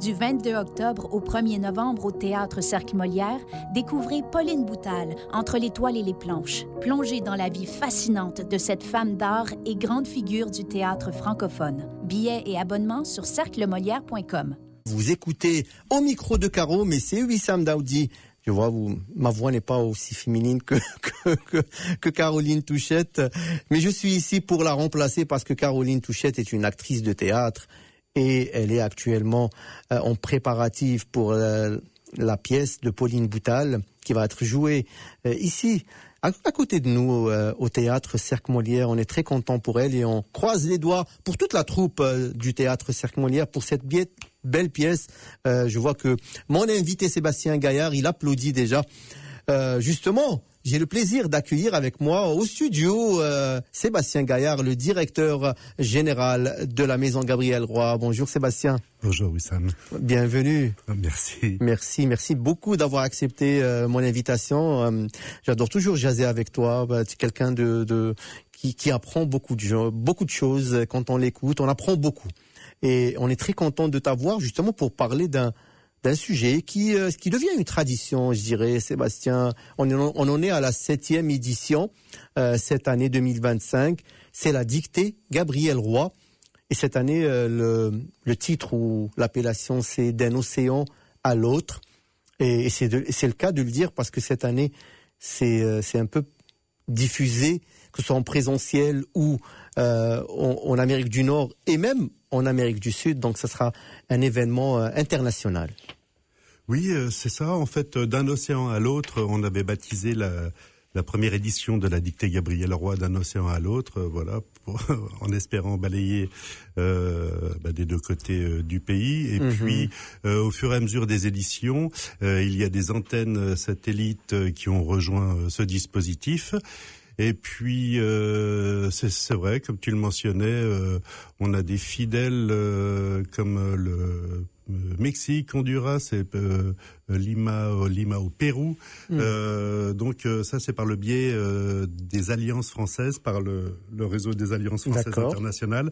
Du 22 octobre au 1er novembre au Théâtre Cercle Molière, découvrez Pauline Boutal, Entre l'étoile et les planches. Plongez dans la vie fascinante de cette femme d'art et grande figure du théâtre francophone. Billets et abonnements sur cerclemolière.com. Vous écoutez Au micro de Caro, mais c'est Wissam Daoudi. Je vois, ma voix n'est pas aussi féminine que Caroline Touchette, mais je suis ici pour la remplacer parce que Caroline Touchette est une actrice de théâtre et elle est actuellement en préparatif pour la pièce de Pauline Boutal qui va être jouée ici, à côté de nous, au théâtre Cercle Molière. On est très content pour elle et on croise les doigts pour toute la troupe du théâtre Cercle Molière pour cette belle pièce. Je vois que mon invité Sébastien Gaillard, il applaudit déjà. Justement, j'ai le plaisir d'accueillir avec moi au studio Sébastien Gaillard, le directeur général de la Maison Gabriel Roy. Bonjour Sébastien. Bonjour Wissam. Bienvenue. Merci. Merci beaucoup d'avoir accepté mon invitation. J'adore toujours jaser avec toi. Tu es quelqu'un qui apprend beaucoup de choses quand on l'écoute. On apprend beaucoup. Et on est très content de t'avoir justement pour parler d'un sujet qui devient une tradition, je dirais, Sébastien. On en est à la 7e édition cette année 2025. C'est la dictée Gabriel Roy. Et cette année, le titre ou l'appellation, c'est D'un océan à l'autre. Et c'est le cas de le dire parce que cette année, c'est un peu diffusé, que ce soit en présentiel ou en Amérique du Nord et même en Amérique du Sud. Donc, ça sera un événement international. Oui, c'est ça. En fait, d'un océan à l'autre, on avait baptisé la première édition de la dictée Gabriel Roy D'un océan à l'autre, voilà, en espérant balayer des deux côtés du pays. Et puis, au fur et à mesure des éditions, il y a des antennes satellites qui ont rejoint ce dispositif. Et puis, c'est vrai, comme tu le mentionnais, on a des fidèles comme le Mexique, Honduras et Lima au Pérou. Donc ça, c'est par le biais des alliances françaises, par le réseau des alliances françaises internationales,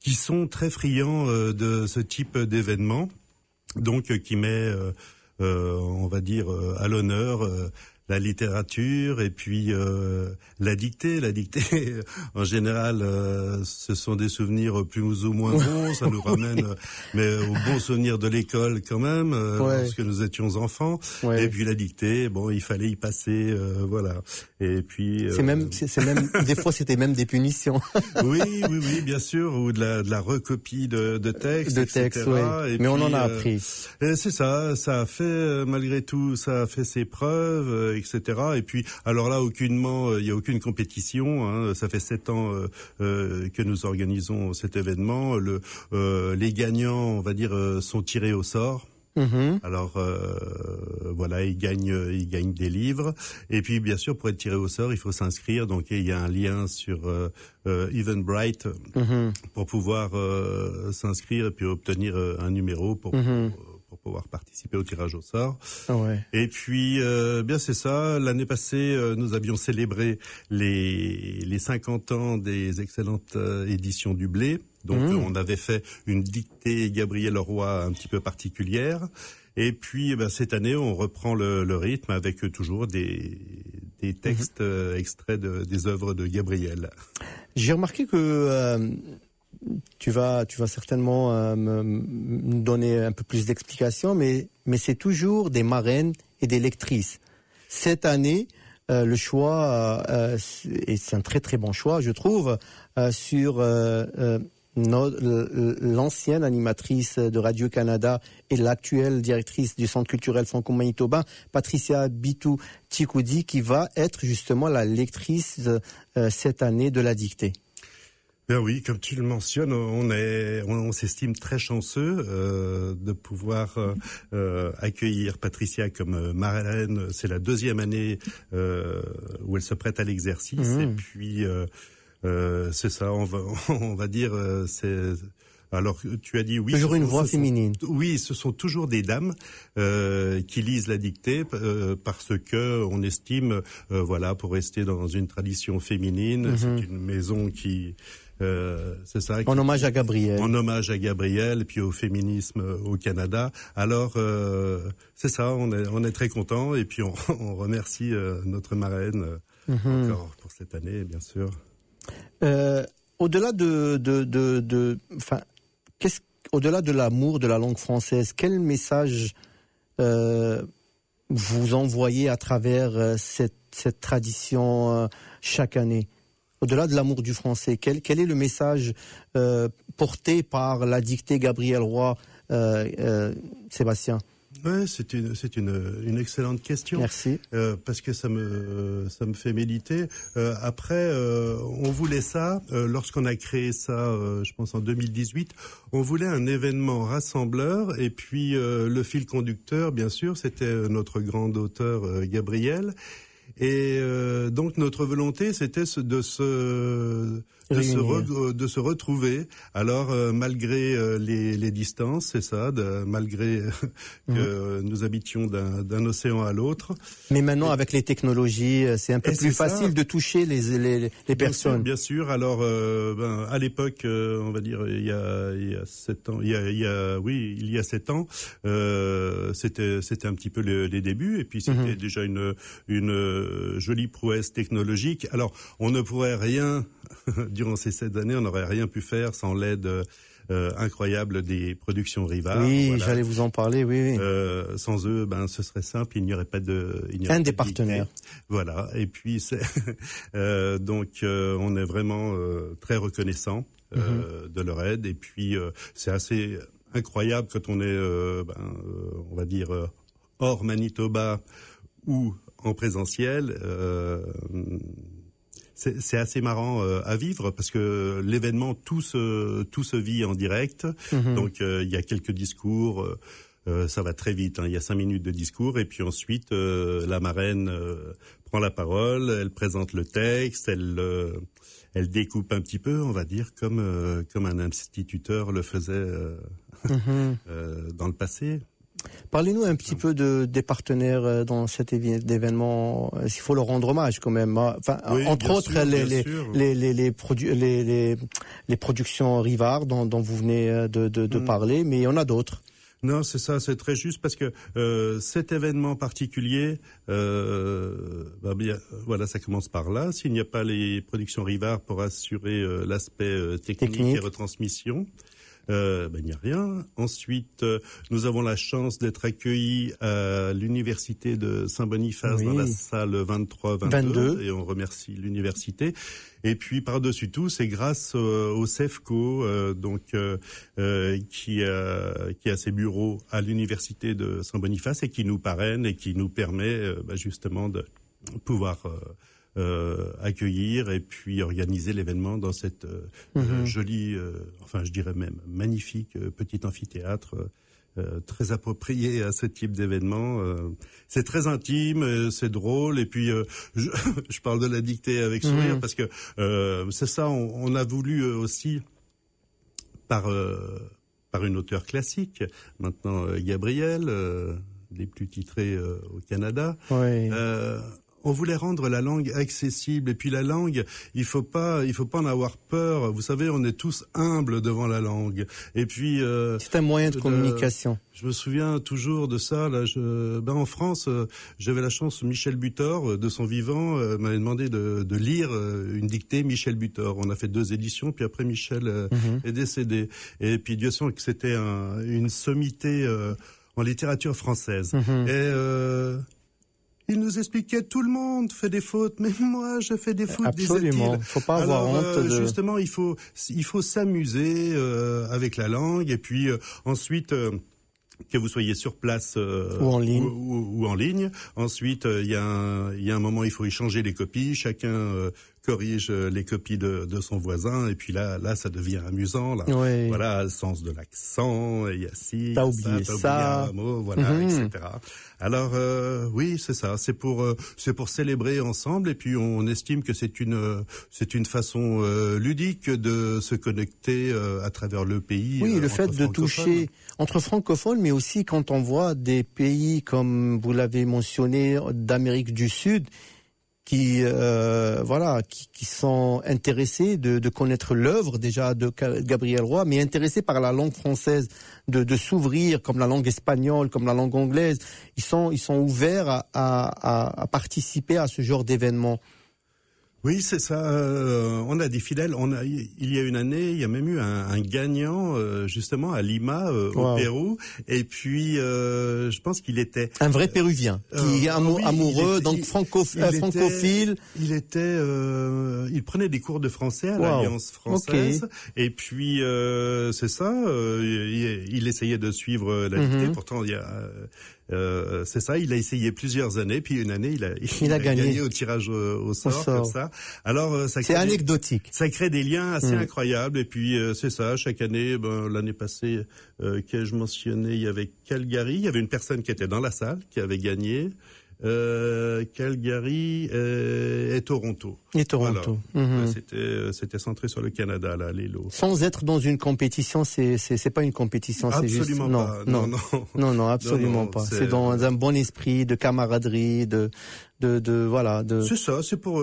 qui sont très friands de ce type d'événement, donc qui met, on va dire, à l'honneur la littérature et puis la dictée. La dictée, en général, ce sont des souvenirs plus ou moins bons. Ça nous ramène, mais aux bons souvenirs de l'école quand même, lorsque nous étions enfants. Ouais. Et puis la dictée, bon, il fallait y passer, voilà. Et puis c'est même des fois c'était même des punitions. oui, bien sûr, ou de la recopie de textes, etc. Ouais. Mais on en a appris. C'est ça. Ça a fait malgré tout, ça a fait ses preuves. Etc. Et puis, alors là, il y a aucune compétition. Hein. Ça fait 7 ans que nous organisons cet événement. Les gagnants, on va dire, sont tirés au sort. Alors voilà, ils gagnent des livres. Et puis, bien sûr, pour être tiré au sort, il faut s'inscrire. Donc, il y a un lien sur Eventbrite pour pouvoir s'inscrire et puis obtenir un numéro pour pouvoir participer au tirage au sort. Et puis, bien c'est ça. L'année passée, nous avions célébré les 50 ans des excellentes éditions du Blé. Donc, on avait fait une dictée Gabriel Roy un petit peu particulière. Et puis, cette année, on reprend le rythme avec toujours des textes extraits des œuvres de Gabriel. J'ai remarqué que tu vas certainement me donner un peu plus d'explications, mais c'est toujours des marraines et des lectrices. Cette année, le choix, et c'est un très très bon choix, je trouve, sur l'ancienne animatrice de Radio-Canada et l'actuelle directrice du Centre culturel franco-manitobain, Patricia Bitou-Tikoudi, qui va être justement la lectrice cette année de la dictée. Ben oui, comme tu le mentionnes, on s'estime très chanceux de pouvoir accueillir Patricia comme marraine. C'est la 2e année où elle se prête à l'exercice. Et puis c'est ça, on va dire, c'est. Alors, tu as dit oui. Toujours une voix féminine. Oui, ce sont toujours des dames qui lisent la dictée parce que on estime, voilà, pour rester dans une tradition féminine, c'est une maison qui c'est ça. En hommage à Gabriel. En hommage à Gabriel et puis au féminisme au Canada. Alors c'est ça, on est très contents et puis on remercie notre marraine encore pour cette année, bien sûr. Au-delà au-delà de l'amour de la langue française, quel message vous envoyez à travers cette tradition chaque année? Au-delà de l'amour du français, quel est le message porté par la dictée Gabriel Roy, Sébastien? Ouais, c'est une excellente question. Merci. Parce que ça me fait méditer. Après, on voulait ça lorsqu'on a créé ça, je pense en 2018. On voulait un événement rassembleur et puis le fil conducteur, bien sûr, c'était notre grand auteur Gabriel. Et donc notre volonté, c'était de se retrouver. Alors malgré les distances, c'est ça, malgré que nous habitions d'un océan à l'autre. Mais maintenant, avec les technologies, c'est un peu plus facile de toucher les personnes. Bien sûr. Alors à l'époque, on va dire il y a 7 ans, il y a 7 ans, c'était un petit peu les débuts et puis c'était déjà une jolie prouesse technologique. Alors, on ne pourrait rien, durant ces 7 années, on n'aurait rien pu faire sans l'aide incroyable des productions Rivard. Oui, voilà. J'allais vous en parler, oui. Sans eux, ce serait simple, il n'y aurait pas de... Un des partenaires. Voilà, et puis donc on est vraiment très reconnaissant de leur aide, et puis c'est assez incroyable quand on est, on va dire, hors Manitoba ou en présentiel, c'est assez marrant à vivre parce que l'événement tout se vit en direct. Donc il y a quelques discours, ça va très vite. Il y a 5 minutes de discours et puis ensuite la marraine prend la parole, elle présente le texte, elle découpe un petit peu, on va dire, comme un instituteur le faisait dans le passé. Parlez-nous un petit peu des partenaires dans cet événement. Il faut leur rendre hommage quand même. Enfin, oui, entre autres, les productions Rivard dont vous venez de parler, mais il y en a d'autres. Non, c'est ça, c'est très juste parce que cet événement particulier, voilà, ça commence par là. S'il n'y a pas les productions Rivard pour assurer l'aspect technique et retransmission, il n'y a rien. Ensuite, nous avons la chance d'être accueillis à l'université de Saint-Boniface dans la salle 23-22 et on remercie l'université. Et puis par-dessus tout, c'est grâce au CEFCO, qui a ses bureaux à l'université de Saint-Boniface et qui nous parraine et qui nous permet justement de pouvoir accueillir et puis organiser l'événement dans cette jolie, je dirais même magnifique petit amphithéâtre très approprié à ce type d'événement. C'est très intime, c'est drôle et puis je parle de la dictée avec sourire parce que c'est ça, on a voulu aussi par une auteure classique, maintenant Gabriel, des plus titrés au Canada. Oui. On voulait rendre la langue accessible et puis la langue, il faut pas en avoir peur. Vous savez, on est tous humbles devant la langue. Et puis c'est un moyen de communication. Je me souviens toujours de ça. Là, en France, j'avais la chance. Michel Butor, de son vivant, m'avait demandé de lire une dictée Michel Butor. On a fait 2 éditions, puis après Michel est décédé. Et puis Dieu sait que c'était une sommité en littérature française. Et il nous expliquait, tout le monde fait des fautes, mais moi, je fais des fautes. Absolument. Faut pas avoir honte de... Justement, il faut s'amuser avec la langue, et puis ensuite, que vous soyez sur place ou en ligne. Ou en ligne. Ensuite, il y a un moment, il faut échanger les copies. Chacun corrige les copies de son voisin, et puis là, ça devient amusant. Là. Oui. Voilà, le sens de l'accent, il y a ci, t'as oublié ça, un mot, voilà, etc. Alors oui, c'est ça. C'est pour célébrer ensemble, et puis on estime que c'est une façon ludique de se connecter à travers le pays. Oui, le fait de toucher entre francophones, mais aussi quand on voit des pays comme vous l'avez mentionné d'Amérique du Sud. qui sont intéressés de connaître l'œuvre déjà de Gabriel Roy, mais intéressés par la langue française, de s'ouvrir comme la langue espagnole, comme la langue anglaise. Ils sont ouverts à participer à ce genre d'événements. Oui, c'est ça. On a des fidèles. Il y a une année, il y a même eu un gagnant justement à Lima, au Pérou. Et puis, je pense qu'il était un vrai Péruvien qui est amoureux, donc francophile. Il prenait des cours de français à l'Alliance française. Okay. Et puis, c'est ça. Il essayait de suivre la dictée. Pourtant, c'est ça. Il a essayé plusieurs années. Puis une année, il a gagné au tirage au sort comme ça. Alors, c'est anecdotique. Ça crée des liens assez incroyables. Et puis, c'est ça. Chaque année, l'année passée, qu'ai-je mentionné, il y avait Calgary. Il y avait une personne qui était dans la salle, qui avait gagné. Calgary et Toronto. Voilà. C'était centré sur le Canada, là, les lots. Sans être dans une compétition, c'est pas une compétition, c'est juste. Absolument pas. Non, absolument pas. C'est dans un bon esprit de camaraderie, voilà. C'est ça, c'est pour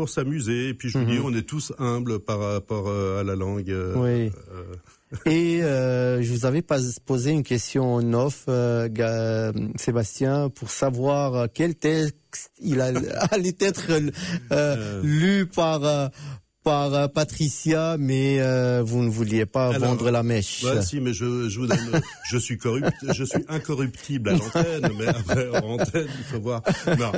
s'amuser. Et puis je vous dis, on est tous humbles par rapport à la langue. Oui. Et je vous avais posé une question en off, Sébastien, pour savoir quel texte il allait être lu par Patricia, mais vous ne vouliez pas vendre la mèche. Ouais, si, mais je vous donne, je suis incorruptible à l'antenne, mais après en antenne, il faut voir. Non,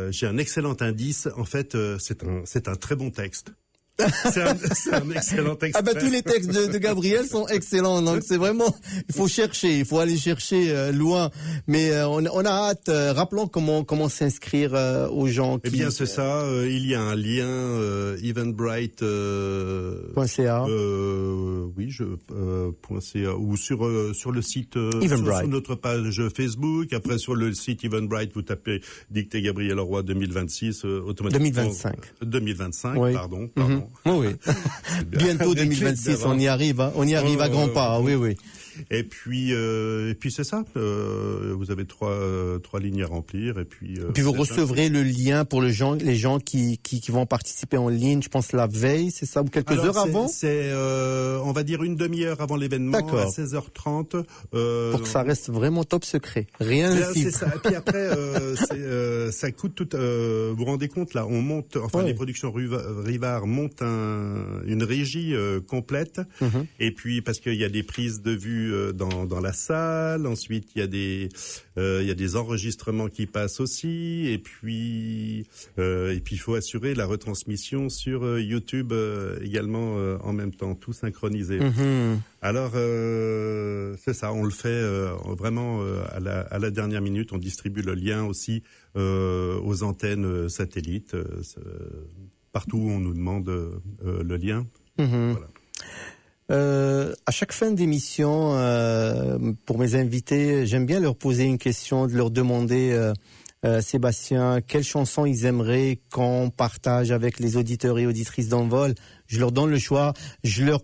j'ai un excellent indice. En fait, c'est un très bon texte. C'est un excellent texte. Tous les textes de Gabriel sont excellents. Donc c'est vraiment, il faut aller chercher loin. Mais on a hâte. Rappelons comment s'inscrire aux gens. Eh bien c'est ça. Il y a un lien eventbrite.ca. .ca ou sur le site sur notre page Facebook. Après sur le site Eventbrite, vous tapez Dictée Gabriel Roy 2026 automatiquement. 2025. Oui. Pardon. Oui. Bientôt 2026, on y arrive à grands pas. Oui. Et puis c'est ça. Vous avez trois lignes à remplir et puis. Puis vous recevrez le lien pour les gens qui vont participer en ligne. Je pense la veille, c'est ça, ou quelques heures avant. C'est on va dire une demi-heure avant l'événement, à 16h30. Pour que ça reste vraiment top secret. Rien ne c'est ça. Et puis après, ça coûte tout. Vous vous rendez compte là, on monte. Enfin, les productions Rivard montent une régie complète. Et puis parce qu'il y a des prises de vue dans la salle. Ensuite, il y a des enregistrements qui passent aussi. Et puis il faut assurer la retransmission sur YouTube également en même temps, tout synchronisé. Alors c'est ça, on le fait vraiment à la dernière minute. On distribue le lien aussi aux antennes satellites. Partout où on nous demande le lien. Voilà. À chaque fin d'émission, pour mes invités, j'aime bien leur poser une question, de leur demander, Sébastien, quelle chanson ils aimeraient qu'on partage avec les auditeurs et auditrices d'Envol. Je leur donne le choix. Je leur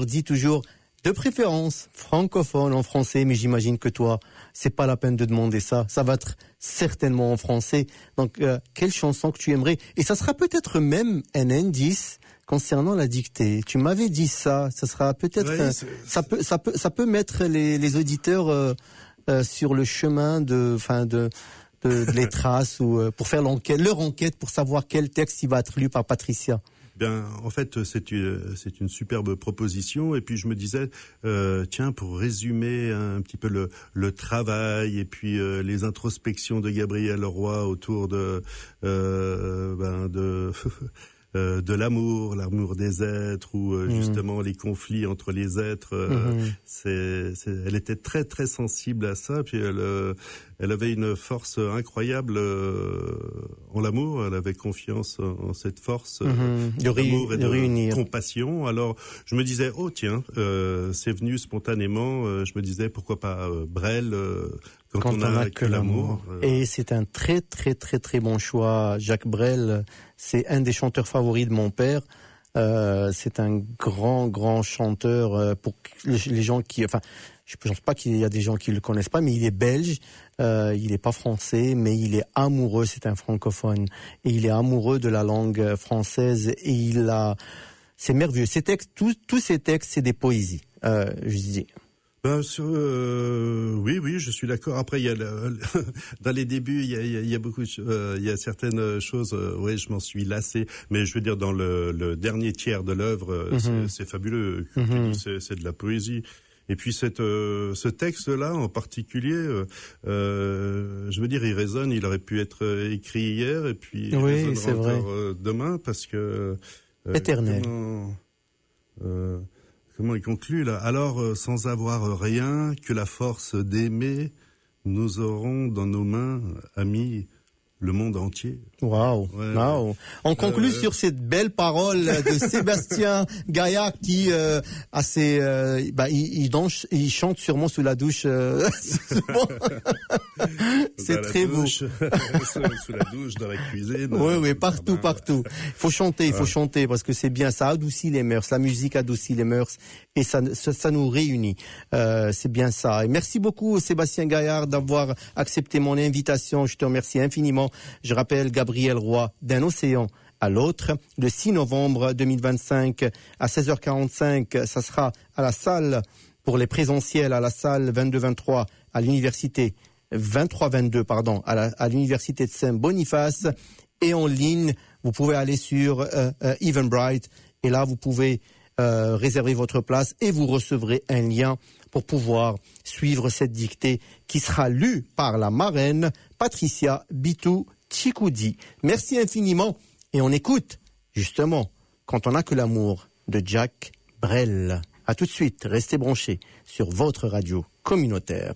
dis toujours, de préférence francophone en français, mais j'imagine que toi, c'est pas la peine de demander ça. Ça va être certainement en français. Donc, quelle chanson que tu aimerais? Et ça sera peut-être même un indice concernant la dictée. Tu m'avais dit ça. Ça sera peut-être, ça peut mettre les auditeurs sur le chemin de les traces ou pour faire leur enquête pour savoir quel texte il va être lu par Patricia. Bien, en fait, c'est une superbe proposition. Et puis je me disais, tiens, pour résumer un petit peu le travail et puis les introspections de Gabriel Roy autour de l'amour des êtres ou justement les conflits entre les êtres. Elle était très très sensible à ça. Puis elle avait une force incroyable en l'amour. Elle avait confiance en cette force d'amour et de compassion. Alors je me disais, oh tiens, c'est venu spontanément. Je me disais pourquoi pas Brel. Quand on a que l'amour. Et c'est un très très très très bon choix. Jacques Brel, c'est un des chanteurs favoris de mon père. C'est un grand chanteur pour les gens qui, enfin, je pense pas qu'il y a des gens qui le connaissent pas, mais il est belge, il est pas français, mais il est amoureux, c'est un francophone, et il est amoureux de la langue française, et c'est merveilleux. Ces textes, tous ces textes, c'est des poésies, je dis. Oui, je suis d'accord. Après, il y a dans les débuts, il y a beaucoup, il y a certaines choses. Oui, je m'en suis lassé. Mais je veux dire, dans le dernier tiers de l'œuvre, c'est fabuleux. C'est de la poésie. Et puis ce texte-là en particulier, je veux dire, il résonne. Il aurait pu être écrit hier, et puis il résonnera encore demain, parce que éternel. Comment il conclut là? Alors, sans avoir rien que la force d'aimer, nous aurons dans nos mains, amis, le monde entier. Waouh. On conclut sur cette belle parole de Sébastien Gaillard qui il chante sûrement sous la douche. C'est très beau. Sous la douche, dans la cuisine. Oui, partout. Il faut chanter parce que c'est bien, ça adoucit les mœurs. La musique adoucit les mœurs et ça nous réunit. C'est bien ça. Et merci beaucoup Sébastien Gaillard d'avoir accepté mon invitation. Je te remercie infiniment. Je rappelle Gabriel Roy, d'un océan à l'autre, le 6 novembre 2025 à 16h45. Ça sera à la salle pour les présentiels, à la salle 22-23 à l'université 23-22 à l'université de Saint-Boniface, et en ligne vous pouvez aller sur Eventbrite, et là vous pouvez réserver votre place et vous recevrez un lien pour pouvoir suivre cette dictée qui sera lue par la marraine Patricia Bitou Chikoudi. Merci infiniment, et on écoute justement Quand on n'a que l'amour de Jacques Brel. À tout de suite, restez branchés sur votre radio communautaire.